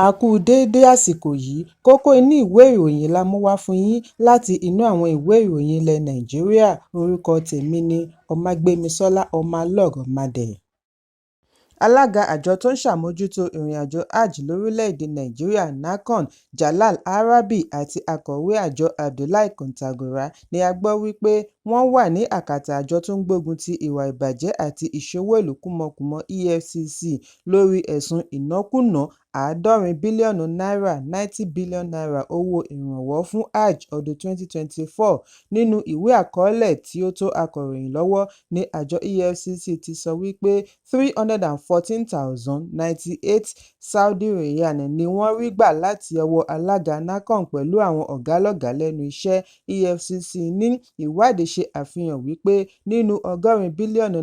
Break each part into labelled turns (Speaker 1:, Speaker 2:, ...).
Speaker 1: A kú déédé àsìkò yìí, kókó inú ìwé ìròyìn la mú wá fún yín láti inú àwọn ìwé ìròyìn ilẹ̀ Nàìjíríà. Orúkọ tèmi ni Ọmágbémisọ́lá Ọmọlọ́rọ̀mádẹ. Alága àjọ tó ń ṣàmójútó ìrìnàjò hajj lórílẹ̀‐èdè Nàìjíríà NACON Jalal Arabi àti akọ̀wé àjọ Abdullahi Kontagora ni a gbọ́ wípé wọ́n wà ní àkàtà àjọ tó ń gbógun ti ìwà ìbàjẹ́ àti ìṣòwò ìlú kúmọkùmọ EFCC lórí ẹ̀sùn ìnákúnàá $70 bílíọ̀nù (90 billion naira) owó ìrànwọ́ fún hajj ọdún 2024. Nínú ìwé àkọọ́lẹ̀ tí ó tó akọ̀ròyìn lọ́wọ́ ní àjọ EFCC ti sọ wípé 314,098 Saudi riyal ni wọ́n rí gbà láti ọwọ́ alága NACON pẹ̀lú àwọn ọ̀gá-lọ́gàá lẹ́nu iṣẹ́. EFCC ní ìwádìí ṣe àfihàn wípé nínú $100 bílíọ̀nù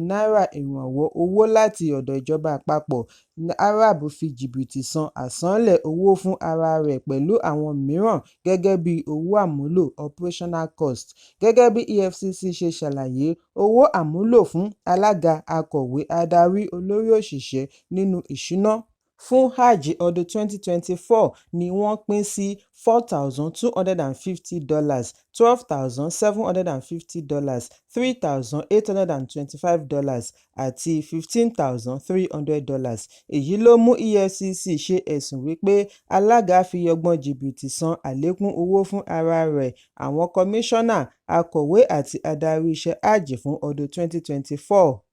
Speaker 1: ìrànwọ́ owó láti ọ̀dọ̀ ìjọba àpapọ̀, Arab fi jìbìtì san àsansílẹ̀ owó fún ara rẹ̀ pẹ̀lú àwọn mìíràn gẹ́gẹ́ bí owó àmúlò operational cost. Gẹ́gẹ́ bí EFCC ṣe ṣàlàyé, owó àmúlò fún alága, akọ̀wé, adarí, olórí òṣìṣẹ́ nínú ìṣúná fún hajj ọdún 2024 ni wọ́n pín sí $4,250, $12,750, $3,825 àti $15,300. Èyí ló mú EFCC ṣe ẹ̀sùn wípé alága fi ọgbọ́n jìbìtì san àlékún owó fún ara rẹ̀, àwọn kọmíṣánná, akọ̀wé àti adarí iṣẹ́ hajj fún ọdún 2024.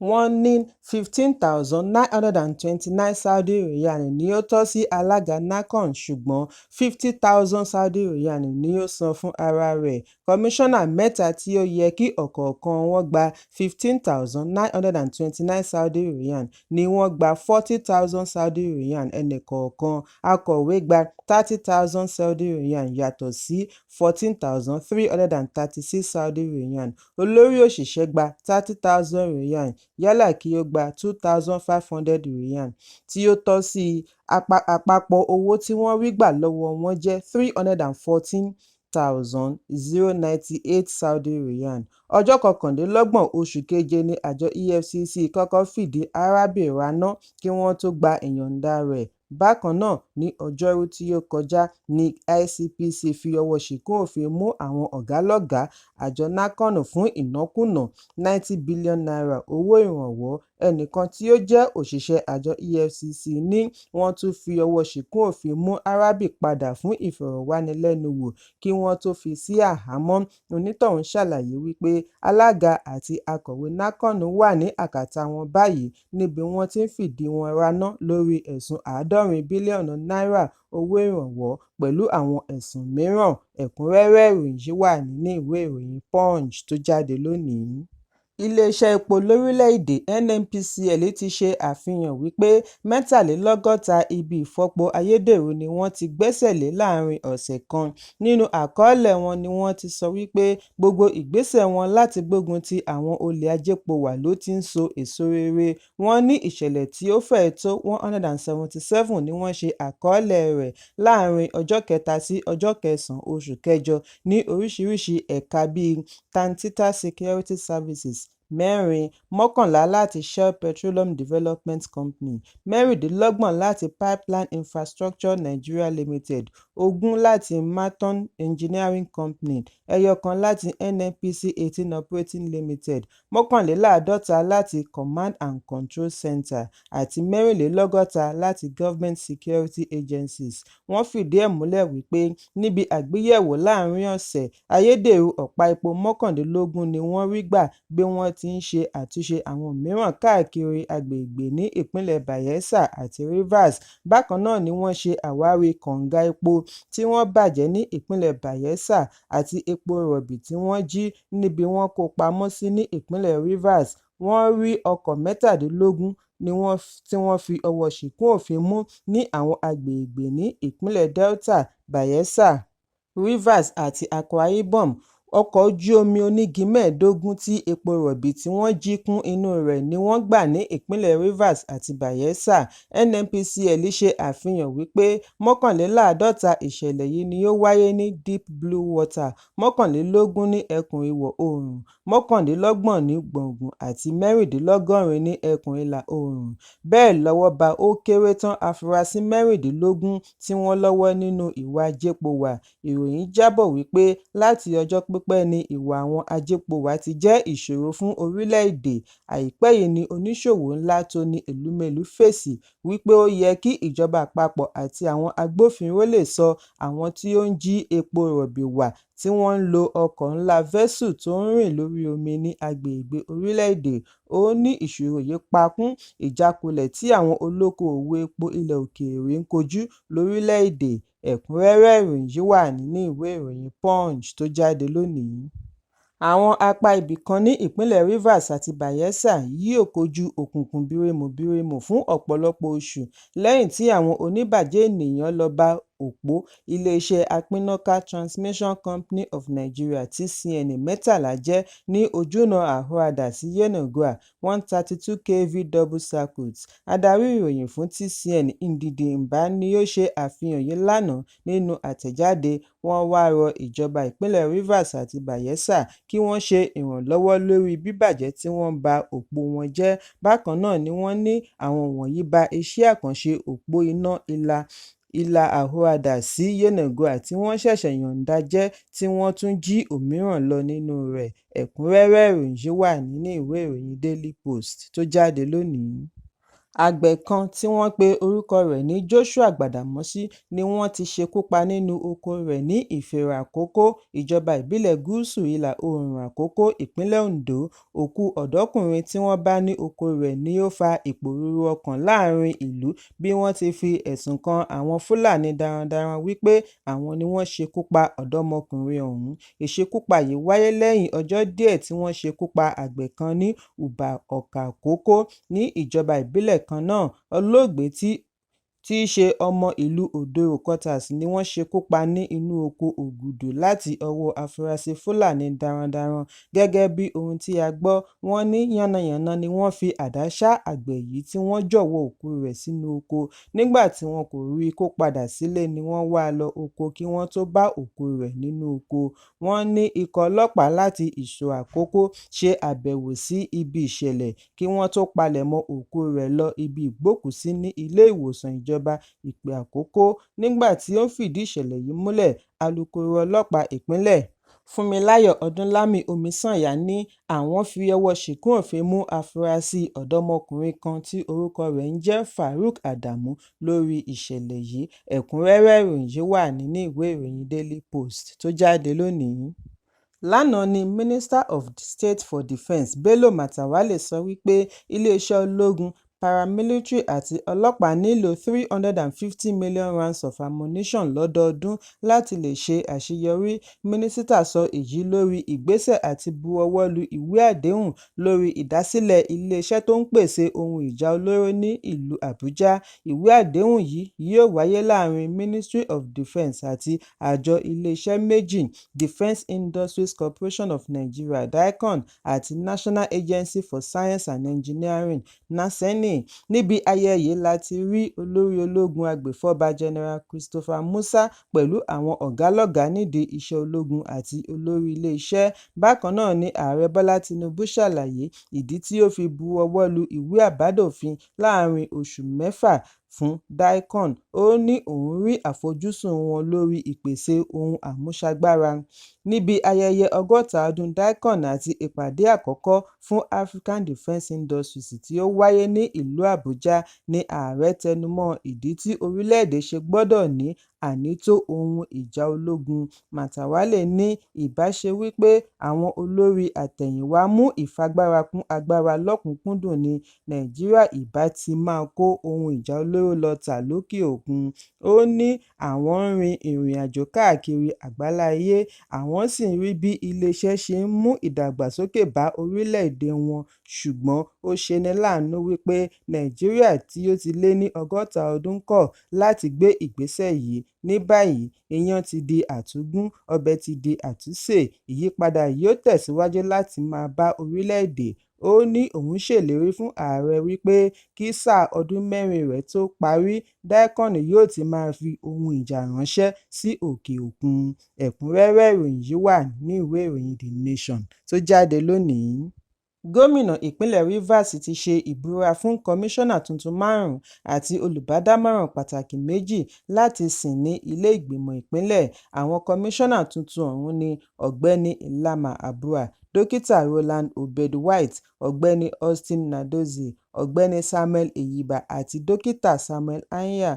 Speaker 1: Wọ́n ní 15,929 Saudi riyal ni ó tọ́ sí alága NACON, ṣùgbọ́n 50,000 Saudi riyal ni ó san fún ara rẹ̀. Kọmíṣánná mẹ́ta tí ó yẹ kí ọ̀kọ̀ọ̀kan wọn gba 15,929 Saudi riyal ni wọ́n gba 40,000 Saudi riyal ẹnìkọ̀ọ̀kan. Akọ̀wé gba 30,000 Saudi riyal yàtọ̀ sí 14,336 Saudi riyal. Olórí òṣìṣẹ́ gba 30,000 riyal yálà kí ó gba 2,500 riyal tí ó tọ́ sí i. Àpapọ̀ owó tí wọ́n rí gbà lọ́wọ́ wọn jẹ́ 314,098 Saudi riyal. Ọjọ́ 29 oṣù keje ni àjọ EFCC kọ́kọ́ fìdí Arabi ráná kí wọ́n tó gba ìyọ̀ǹda rẹ̀. Bákan náà, ní Ọjọ́rú tí ó kọjá ní ICPC fi ọwọ́ ṣìkún òfin mú àwọn ọ̀gá-lọ́gàá àjọ NACON fún ìnákúnàá $90 billion owó ìrànwọ́. Ẹnìkan tí ó jẹ́ òṣìṣẹ́ àjọ EFCC ní wọ́n tún fi ọwọ́ ṣìkún òfin mú Arabi padà fún ìfọ̀rọ̀wánilẹ́nuwò kí wọ́n tó fi sí àhámọ́. Onítọ̀hún ṣàlàyé wípé alága àti akọ̀wé NACON wà ní àkàtà wọn báyìí níbi wọ́n ti ń fìdí wọn ráná lórí ẹ̀sùn $70 bílíọ̀nù owó ìrànwọ́ pẹ̀lú àwọn ẹ̀sùn mìíràn. Ẹ̀kúnrẹ́rẹ́ ìròyìn yìí wà nínú ìwé ìròyìn Punch tó jáde lónìí. Ilé-iṣẹ́ epo lórílẹ̀‐èdè NNPCL ti ṣe àfihàn wípé 63 ibi ìfọpo ayédèrú ni wọ́n ti gbẹ́sẹ̀ lé láàrin ọ̀sẹ̀ kan. Nínú àkọọ́lẹ̀ wọn ni wọ́n ti sọ wípé gbogbo ìgbésẹ̀ wọn láti gbógun ti àwọn olè ajépo-wà ló ti ń so èso rere. Wọ́n ní ìṣẹ̀lẹ̀ tí ó fẹ́ẹ̀ tó 177 ni wọ́n ṣe àkọọ́lẹ̀ rẹ̀ láàrin ọjọ́ 3 sí ọjọ́ 9 oṣù kẹjọ ní oríṣiríṣi ẹ̀ka bíi Tantita Security Services 4, 11 láti Shell Petroleum Development Company, 26 láti Pipeline Infrastructure Nigeria Limited, 20 láti Maton Engineering Company, 1 láti NNPC 18 Operating Limited, 51 láti Command and Control Center àti 64 láti Government Security Agencies. Wọ́n fìdí ẹ̀ múlẹ̀ wípé níbi àgbéyẹ̀wò láàrin ọ̀sẹ̀, ayédèrú ọ̀pá epo 19 ni wọ́n rí gbà bí wọ́n ti ń ṣe àtúnṣe àwọn mìíràn káàkiri agbègbè ní ìpínlẹ̀ Bayelsa àti Rivers. Bákan náà ni wọ́n ṣe àwárí kànga epo tí wọ́n bàjẹ́ ní ìpínlẹ̀ Bayelsa àti epo rọ̀bì tí wọ́n jí níbi wọ́n kó pamọ́ sí ní ìpínlẹ̀ Rivers. Wọ́n rí ọkọ̀ 17 tí wọ́n fi ọwọ́ ṣìkún òfin mú ní àwọn agbègbè ní ìpínlẹ̀ Delta, Bayelsa, Rivers àti Akwa Ibom. Ọkọ̀ ojú omi onígi 15 tí epo rọ̀bì tí wọ́n jí kún inú rẹ̀ ni wọ́n gbà ní ìpínlẹ̀ Rivers àti Bayelsa. NNPCL ṣe àfihàn wípé 51 ìṣẹ̀lẹ̀ yìí ni ó wáyé ní Deep Blue Water, 21 ní ẹkùn ìwọ̀-oòrùn, 29 ní gbùngbùn àti 86 ní ẹkùn ìlà-oòrùn. Bẹ́ẹ̀ lọ́wọ́ bá ó kéré tán afurasí 16 tí wọ́n lọ́wọ́ nínú ìwà àjẹpọ̀wà. Ìròyìn jábọ̀ wípé láti ọjọ́ pípẹ́ ni ìwà àwọn àjẹpọ̀wà ti jẹ́ ìṣòro fún orílẹ̀-èdè. Àìpẹ́ yìí ni oníṣòwò ńlá Tony Elumelu fèsì wípé ó yẹ kí ìjọba àpapọ̀ àti àwọn agbófinró lè sọ àwọn tí ó ń jí epo rọ̀bì wà tí wọ́n ń lo ọkọ̀ ńlá vessel tó ń rìn lórí omi ní agbègbè orílẹ̀-èdè. Ó ní ìṣòro yìí pa kún ìjákulẹ̀ tí àwọn olókoòwò epo ilẹ̀ òkèèrè ń kojú lórílẹ̀-èdè. Ẹ̀kúnrẹ́rẹ́ ìròyìn yìí wà nínú ìwé ìròyìn Punch tó jáde lónìí. Àwọn apá ibì kan ní ìpínlẹ̀ Rivers àti Bayelsa yóò kojú òkùnkùn birimùbirimù fún ọ̀pọ̀lọpọ̀ oṣù lẹ́yìn tí àwọn oníbàjẹ́ ènìyàn lọ ba òpó iléeṣẹ́ apínnáká Transmission Company of Nigeria (TCN) 13 jẹ́ ní ojúnà Àhúràdà sí Yenagoa 132 kV double circuit. Adarí ìròyìn fún TCN, Ndidi Mba, ni ó ṣe àfihàn yìí lánàá nínú àtẹ̀jáde. Wọ́n wá rọ ìjọba ìpínlẹ̀ Rivers àti Bayelsa kí wọ́n ṣe ìrànlọ́wọ́ lórí bíbàjẹ́ tí wọ́n ba òpó wọn jẹ́. Bákan náà ni wọ́n ní àwọn wọ̀nyí ba iṣẹ́ àkànṣe òpó iná ìlà Àhúràdà sí Yenagoa tí wọ́n ṣẹ̀ṣẹ̀ yọ̀ǹda jẹ́ tí wọ́n tún jí òmíràn lọ nínú rẹ̀. Ẹ̀kúnrẹ́rẹ́ ìròyìn yìí wà nínú ìwé ìròyìn Daily Post tó jáde lónìí. Àgbẹ̀ kan tí wọ́n pe orúkọ rẹ̀ ní Joshua Gbàdàmọ́sí ni wọ́n ti ṣekú pa nínú oko rẹ̀ ní Ìfẹ̀rọ̀ Àkókó, ìjọba ìbílẹ̀ Gúúsù Ìlà-oòrùn Àkókó, ìpínlẹ̀ Ondo. Òkú ọ̀dọ́kùnrin tí wọ́n bá ní oko rẹ̀ ni ó fa ìpòrúurú ọkàn láàrin ìlú bí wọ́n ti fi ẹ̀sùn kan àwọn Fúlàní darandaran wípé àwọn ni wọ́n ṣekú pa ọ̀dọ́mọkùnrin ọ̀hún. Ìṣekúpa yìí wáyé lẹ́yìn ọjọ́ díẹ̀ tí wọ́n ṣekú pa àgbẹ̀ kan ní Uba Ọ̀kà Àkókó ní ìjọba ìbílẹ̀ kan náà. Olóògbé tí í ṣe ọmọ ìlú Odoro Quarters ni wọ́n ṣekú pa ní inú oko Ògùdù láti ọwọ́ afurasí Fúlàní darandaran. Gẹ́gẹ́ bí ohun tí a gbọ́, wọ́n ní yánnayànna ni wọ́n fi àdá ṣá àgbẹ̀ yìí tí wọ́n jọ̀wọ́ òkú rẹ̀ sínú oko. Nígbà tí wọn kò rí i kó padà sílé ni wọ́n wá lọ oko kí wọ́n tó bá òkú rẹ̀ nínú oko. Wọ́n ní ikọ̀ ọlọ́pàá láti Ìṣọ̀ Àkókó ṣe àbẹ̀wò sí ibi ìṣẹ̀lẹ̀ kí wọ́n tó palẹ̀mọ́ òkú rẹ̀ lọ ibi ìgbókùúsí ní ilé ìwòsàn ìjọba Ìpè Àkókó. Nígbà tí ó ń fìdí ìṣẹ̀lẹ̀ yìí múlẹ̀, alukoro ọlọ́pàá ìpínlẹ̀ Fúnmiláyọ̀ Ọdúnlámì Omisanya ní àwọn fi ọwọ́ ṣìkún òfin mú afurasí ọ̀dọ́mọkùnrin kan tí orúkọ rẹ̀ ń jẹ́ Farouk Adamu lórí ìṣẹ̀lẹ̀ yìí. Ẹ̀kúnrẹ́rẹ́ ìròyìn yìí wà nínú ìwé ìròyìn Daily Post tó jáde lónìí. Lánàá ni Minister of State for Defence Bello Matawalle sọ wípé iléeṣẹ́ ológun, paramilitary àti ọlọ́pàá nílò 350 million rounds of ammunition lọ́dọọdún láti lè ṣe àṣeyọrí. Mínísítà sọ èyí lórí ìgbésẹ̀ àti buọwọ́ lu ìwé àdéhùn lórí ìdásílẹ̀ iléeṣẹ́ tó ń pèsè ohun ìjà olóró ní ìlú Àbújá. Ìwé àdéhùn yìí yóò wáyé láàrin Ministry of Defence àti àjọ iléeṣẹ́ méjì, Defence Industries Corporation of Nigeria (DICON) àti National Agency for Science and Engineering (NASENI). Níbi ayẹyẹ láti rí olórí ológun agbèfọ́ba General Christopher Musa pẹ̀lú àwọn ọ̀gá-lọ́gàá nídìí iṣẹ́ ológun àti olórí ilé-iṣẹ́. Bákan náà ni Ààrẹ Bọ́lá Tinubu ṣàlàyé ìdí tí ó fi bu ọwọ́ lu ìwé àbádòfin láàrin oṣù 6 fún DICON. Ó ní òun rí àfojúsùn wọn lórí ìpèsè ohun àmúṣagbára. Níbi ayẹyẹ 60 ọdún DICON àti ìpàdé àkọ́kọ́ fún African Defence Industries tí ó wáyé ní ìlú Àbújá ni ààrẹ tẹnumọ́ ìdí tí orílẹ̀-èdè ṣe gbọ́dọ̀ ní ànító ohun ìjà ológun. Matawalle ní ìbáṣe wípé àwọn olórí àtẹ̀yìnwá mú ìfagbára kún agbára lọ́kùnkúndùn ní Nàìjíríà ìbá ti máa kó ohun ìjà olóró lọ tà lókè òkun. Ó ní àwọn ń rin ìrìn àjò káàkiri àgbáláyé, àwọn sì ń rí bí iléeṣẹ́ ṣe ń mú ìdàgbàsókè bá orílẹ̀-èdè wọn, ṣùgbọ́n ó ṣeni láàánú wípé Nàìjíríà tí ó ti lé ní 60 ọdún kọ̀ láti gbé ìgbésẹ̀ yìí Ní báyìí, iyán ti di àtúngún, ọbẹ̀ ti di àtúnsè, ìyípadà yóò tẹ̀síwájú láti máa bá orílẹ̀-èdè. Ó ní òun ṣèlérí fún ààrẹ wípé kí sáà ọdún 4 rẹ̀ tó parí, Daikon yóò ti máa fi ohun ìjà ránṣẹ́ sí òkè òkun. Ẹ̀kúnrẹ́rẹ́ ìròyìn yìí wà nínú ìwé ìròyìn The Nation tó jáde lónìí. Gómìnà ìpínlẹ̀ Rivers ti ṣe ìbúra fún kọmíṣánná tuntun 5 àti olùbádámọ̀ràn pàtàkì 2 láti sìn ní ilé ìgbìmọ̀ ìpínlẹ̀. Àwọn kọmíṣánná tuntun ọ̀hún ni Ọ̀gbẹ́ni Illama Abua, Dókítà Roland Obed-White, Ọ̀gbẹ́ni Austin Nadozie, Ọ̀gbẹ́ni Samuel Eyiba àti Dókítà Samuel Anyia.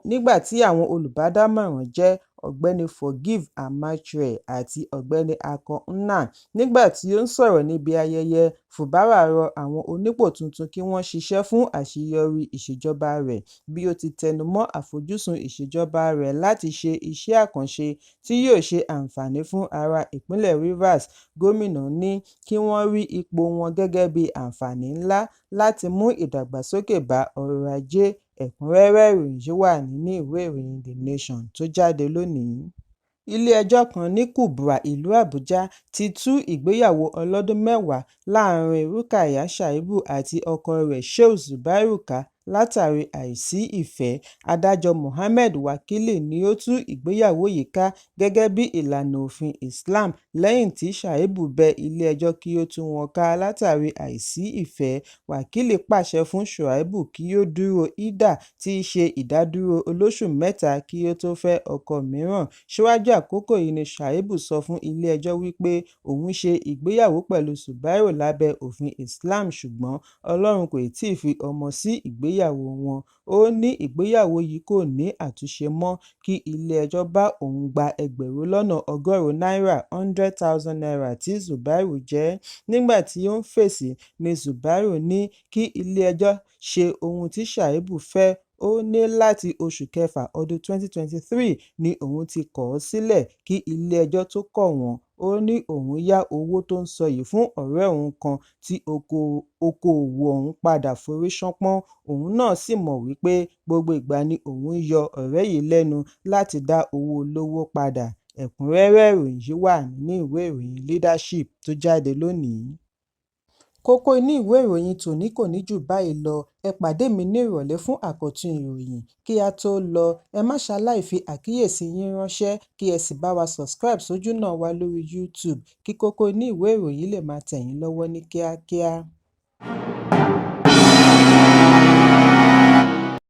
Speaker 1: Nígbà tí àwọn olùbádámọ̀ràn jẹ́ Ọ̀gbẹ́ni Forgive Amarchre àti Ọ̀gbẹ́ni Akon Nnan. Nígbà tí ó ń sọ̀rọ̀ níbi ayẹyẹ, Fubara rọ àwọn onípò tuntun kí wọ́n ṣiṣẹ́ fún àṣeyọrí ìṣèjọba rẹ̀, bí ó ti tẹnumọ́ àfojúsùn ìṣèjọba rẹ̀ láti ṣe iṣẹ́ àkànṣe tí yóò ṣe àǹfààní fún ará ìpínlẹ̀ Rivers. Gómìnà ní kí wọ́n rí ipò wọn gẹ́gẹ́ bí àǹfààní ńlá láti mú ìdàgbàsókè bá ọrọ̀ ajé. Ẹ̀kúnrẹ́rẹ́ ìròyìn yìí wà nínú ìwé ìròyìn The Nation tó jáde lónìí. Ilé-ẹjọ́ kan ní Kubwa, ìlú Àbújá, ti tú ìgbéyàwó ọlọ́dún 10 láàrin Rukayat Saibu àti ọkọ rẹ̀ Shehu Zubairu ká látàrí àìsí ìfẹ́. Adájọ́ Mohammed Wakili ni ó tú ìgbéyàwó yìí ká gẹ́gẹ́ bí ìlànà òfin Islam lẹ́yìn tí Saibu bẹ ilé-ẹjọ́ kí ó tú wọn ká látàrí àìsí ìfẹ́. Wakili pàṣẹ fún Shuaibu kí ó dúró ìdà, tí í ṣe ìdádúró olóṣù 3 kí ó tó fẹ́ ọkọ mìíràn. Síwájú àkókò yìí ni Shuaibu sọ fún ilé-ẹjọ́ wípé òun ṣe ìgbéyàwó pẹ̀lú Zubairu lábẹ́ òfin Islam, ṣùgbọ́n Ọlọ́run kò tíì fi ọmọ sí ìgbéyàwó wọn. Ó ní ìgbéyàwó yìí kò ní àtúnṣe mọ́ kí ilé-ẹjọ́ bá òun gba ẹgbẹ̀rún lọ́nà ọgọ́rùn-ún náírà (100,000 naira) tí Zubairu jẹ́. Nígbà tí ó ń fèsì ni Zubairu ní kí ilé-ẹjọ́ ṣe ohun tí Shuaibu fẹ́. Ó ní láti oṣù kẹfà ọdún 2023 ni òun ti kọ̀ ọ́ sílẹ̀ kí ilé-ẹjọ́ tó kọ̀ wọ́n. Ó ní òun yá owó tó ń sọyìí fún ọ̀rẹ́ òun kan tí okòòwò òun padà forí ṣánpọ́n. Òun náà sì mọ̀ wípé gbogbo ìgbà ni òun yọ ọ̀rẹ́ yìí lẹ́nu láti dá owó olówó padà. Ẹ̀kúnrẹ́rẹ́ ìròyìn yìí wà nínú ìwé ìròyìn Leadership tó jáde lónìí. Kókó inú ìwé ìròyìn tòní kò ní jù báyìí lọ. Ẹ pàdé mi ní ìrọ̀lẹ́ fún àkọ́tún ìròyìn. Kí a tó lọ, ẹ má ṣaláì fi àkíyèsí yín ránṣẹ́ kí ẹ sì bá wa subscribe sójú náà wa lórí YouTube kí kókó inú ìwé ìròyìn lè máa tẹ̀ yín lọ́wọ́ ní kíákíá.